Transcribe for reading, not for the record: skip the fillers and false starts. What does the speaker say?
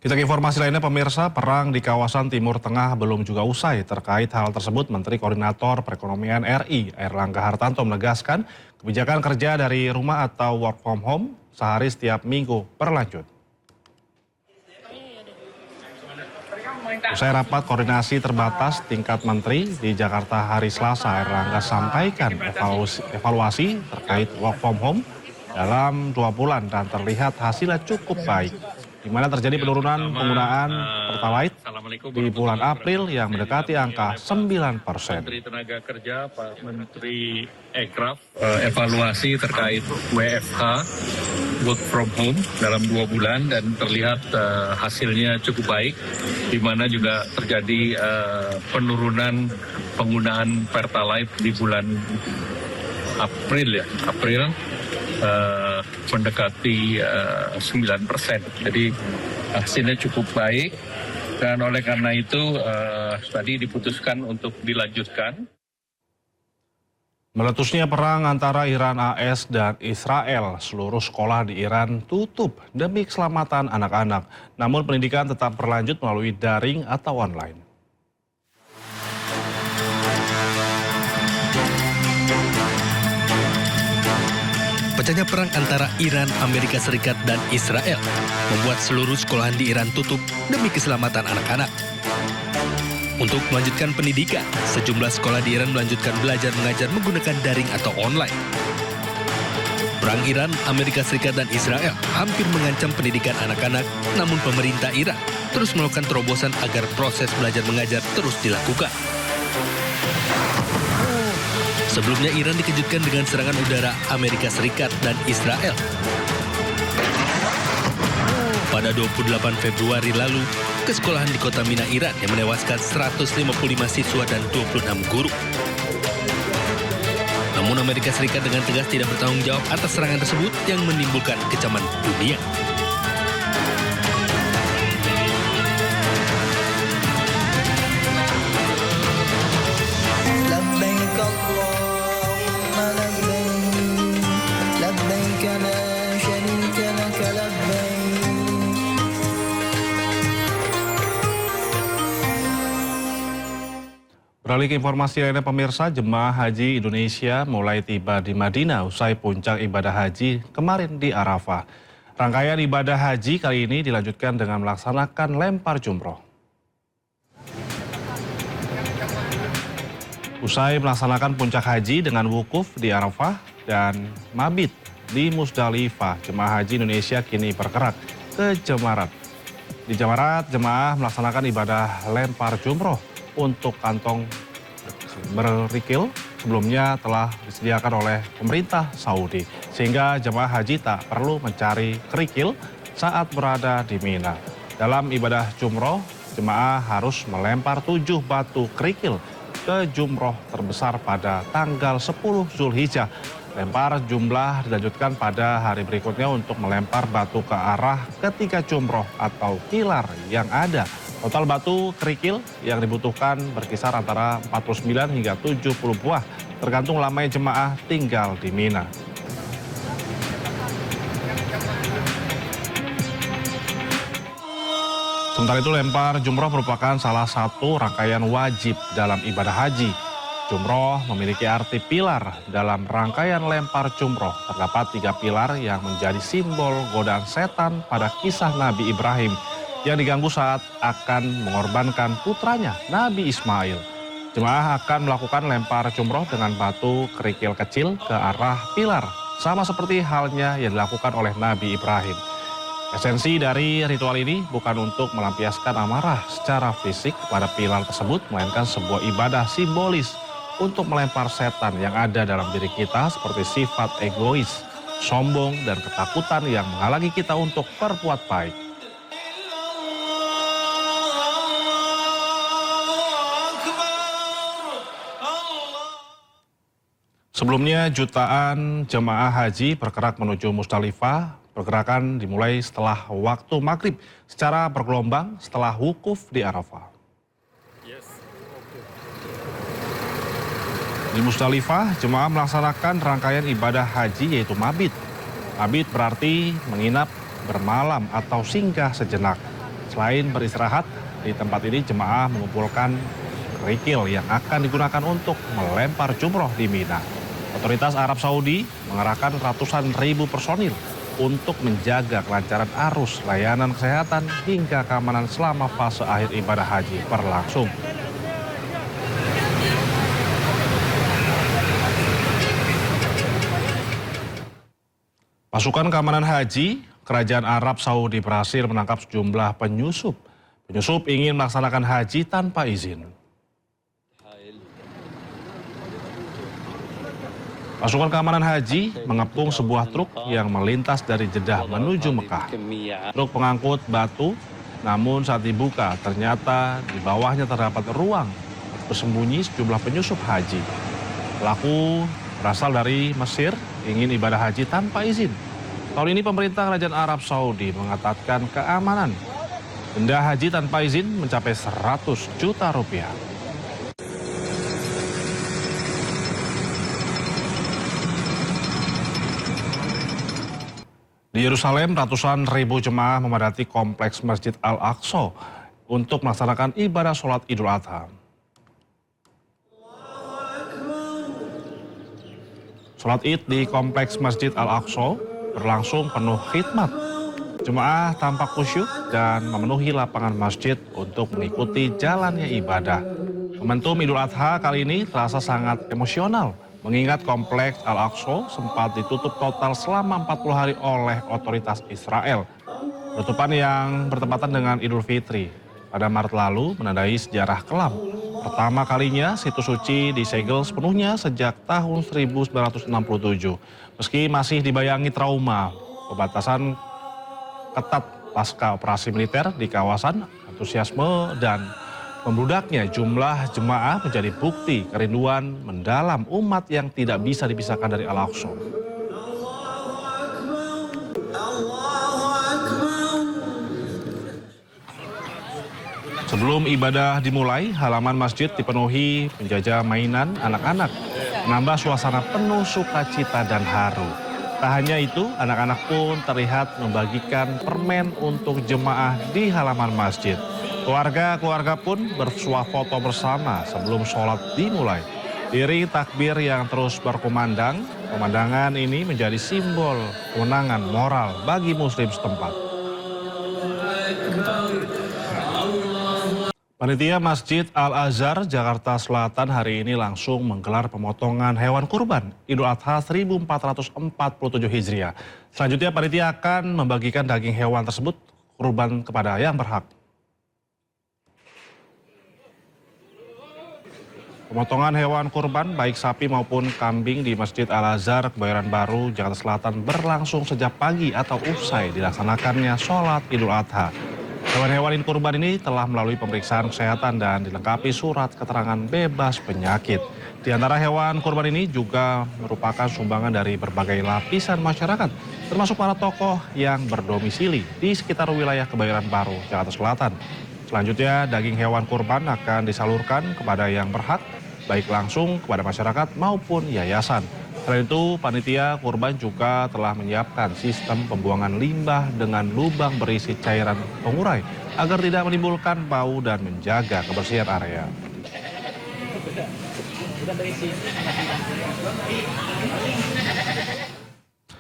Kita ke informasi lainnya pemirsa, perang di kawasan Timur Tengah belum juga usai. Terkait hal tersebut, Menteri Koordinator Perekonomian RI, Airlangga Hartarto menegaskan kebijakan kerja dari rumah atau work from home sehari setiap minggu berlanjut. Usai rapat koordinasi terbatas tingkat menteri di Jakarta hari Selasa, Airlangga sampaikan evaluasi terkait work from home dalam 2 bulan dan terlihat hasilnya cukup baik, di mana terjadi penurunan penggunaan Pertalite di bulan April yang mendekati angka 9%. Menteri Tenaga Kerja, Pak Menteri Ekraf, evaluasi terkait WFH, work from home dalam 2 bulan dan terlihat hasilnya cukup baik, di mana juga terjadi penurunan penggunaan Pertalite di bulan April mendekati 9%. Jadi hasilnya cukup baik dan oleh karena itu tadi diputuskan untuk dilanjutkan. Meletusnya perang antara Iran AS dan Israel, seluruh sekolah di Iran tutup demi keselamatan anak-anak. Namun pendidikan tetap berlanjut melalui daring atau online. Pecahnya perang antara Iran, Amerika Serikat, dan Israel membuat seluruh sekolahan di Iran tutup demi keselamatan anak-anak. Untuk melanjutkan pendidikan, sejumlah sekolah di Iran melanjutkan belajar mengajar menggunakan daring atau online. Perang Iran, Amerika Serikat, dan Israel hampir mengancam pendidikan anak-anak, namun pemerintah Iran terus melakukan terobosan agar proses belajar mengajar terus dilakukan. Sebelumnya Iran dikejutkan dengan serangan udara Amerika Serikat dan Israel. Pada 28 Februari lalu, ke sekolahan di kota Mina, Iran yang menewaskan 155 siswa dan 26 guru. Namun Amerika Serikat dengan tegas tidak bertanggung jawab atas serangan tersebut yang menimbulkan kecaman dunia. Beralih ke informasi lainnya pemirsa, jemaah haji Indonesia mulai tiba di Madinah usai puncak ibadah haji kemarin di Arafah. Rangkaian ibadah haji kali ini dilanjutkan dengan melaksanakan lempar jumroh. Usai melaksanakan puncak haji dengan wukuf di Arafah dan mabit di Musdalifah, jemaah haji Indonesia kini bergerak ke Jamarat. Di Jamarat, jemaah melaksanakan ibadah lempar jumroh untuk kantong berikil sebelumnya telah disediakan oleh pemerintah Saudi, sehingga jemaah haji tak perlu mencari kerikil saat berada di Mina. Dalam ibadah jumroh, jemaah harus melempar 7 batu kerikil ke jumroh terbesar pada tanggal 10 Zulhijjah. Lempar jumlah dilanjutkan pada hari berikutnya untuk melempar batu ke arah ketiga jumroh atau kilar yang ada. Total batu kerikil yang dibutuhkan berkisar antara 49 hingga 70 buah, tergantung lamanya jemaah tinggal di Mina. Sementara itu lempar jumroh merupakan salah satu rangkaian wajib dalam ibadah haji. Jumroh memiliki arti pilar dalam rangkaian lempar jumroh. Terdapat 3 pilar yang menjadi simbol godaan setan pada kisah Nabi Ibrahim yang diganggu saat akan mengorbankan putranya, Nabi Ismail. Jemaah akan melakukan lempar jumroh dengan batu kerikil kecil ke arah pilar, sama seperti halnya yang dilakukan oleh Nabi Ibrahim. Esensi dari ritual ini bukan untuk melampiaskan amarah secara fisik pada pilar tersebut, melainkan sebuah ibadah simbolis untuk melempar setan yang ada dalam diri kita seperti sifat egois, sombong, dan ketakutan yang menghalangi kita untuk berbuat baik. Sebelumnya jutaan jemaah haji bergerak menuju Musdalifah. Pergerakan dimulai setelah waktu maghrib secara bergelombang setelah wukuf di Arafah. Di Musdalifah, jemaah melaksanakan rangkaian ibadah haji yaitu mabit. Mabit berarti menginap, bermalam atau singgah sejenak. Selain beristirahat, di tempat ini jemaah mengumpulkan kerikil yang akan digunakan untuk melempar jumroh di Mina. Otoritas Arab Saudi mengerahkan ratusan ribu personil untuk menjaga kelancaran arus, layanan kesehatan, hingga keamanan selama fase akhir ibadah haji berlangsung. Pasukan keamanan haji Kerajaan Arab Saudi berhasil menangkap sejumlah penyusup. Penyusup ingin melaksanakan haji tanpa izin. Pasukan keamanan haji mengepung sebuah truk yang melintas dari Jeddah menuju Mekah. Truk pengangkut batu, namun saat dibuka ternyata di bawahnya terdapat ruang bersembunyi sejumlah penyusup haji. Pelaku berasal dari Mesir, ingin ibadah haji tanpa izin. Tahun ini pemerintah Kerajaan Arab Saudi mengetatkan keamanan. Denda haji tanpa izin mencapai 100 juta rupiah. Di Yerusalem, ratusan ribu jemaah memadati kompleks Masjid Al-Aqsa untuk melaksanakan ibadah sholat Idul Adha. Sholat Id di kompleks Masjid Al-Aqsa berlangsung penuh khidmat. Jemaah tampak khusyuk dan memenuhi lapangan masjid untuk mengikuti jalannya ibadah. Momentum Idul Adha kali ini terasa sangat emosional, mengingat kompleks Al-Aqsa sempat ditutup total selama 40 hari oleh otoritas Israel. Penutupan yang bertepatan dengan Idul Fitri pada Maret lalu menandai sejarah kelam. Pertama kalinya situs suci disegel sepenuhnya sejak tahun 1967. Meski masih dibayangi trauma, pembatasan ketat pasca operasi militer di kawasan, antusiasme dan membludaknya jumlah jemaah menjadi bukti kerinduan mendalam umat yang tidak bisa dipisahkan dari Al-Aqsa. Sebelum ibadah dimulai, halaman masjid dipenuhi penjajah mainan anak-anak, menambah suasana penuh sukacita dan haru. Tak hanya itu, anak-anak pun terlihat membagikan permen untuk jemaah di halaman masjid. Keluarga-keluarga pun bersuah foto bersama sebelum sholat dimulai. Iring takbir yang terus berkumandang, pemandangan ini menjadi simbol kemenangan moral bagi muslim setempat. Panitia Masjid Al-Azhar, Jakarta Selatan hari ini langsung menggelar pemotongan hewan kurban Idul Adha 1447 Hijriah. Selanjutnya panitia akan membagikan daging hewan tersebut kurban kepada yang berhak. Pemotongan hewan kurban baik sapi maupun kambing di Masjid Al-Azhar, Kebayoran Baru, Jakarta Selatan berlangsung sejak pagi atau usai dilaksanakannya sholat Idul Adha. Hewan-hewan kurban ini telah melalui pemeriksaan kesehatan dan dilengkapi surat keterangan bebas penyakit. Di antara hewan kurban ini juga merupakan sumbangan dari berbagai lapisan masyarakat, termasuk para tokoh yang berdomisili di sekitar wilayah Kebayoran Baru, Jakarta Selatan. Selanjutnya, daging hewan kurban akan disalurkan kepada yang berhak, baik langsung kepada masyarakat maupun yayasan. Selain itu, panitia kurban juga telah menyiapkan sistem pembuangan limbah dengan lubang berisi cairan pengurai agar tidak menimbulkan bau dan menjaga kebersihan area.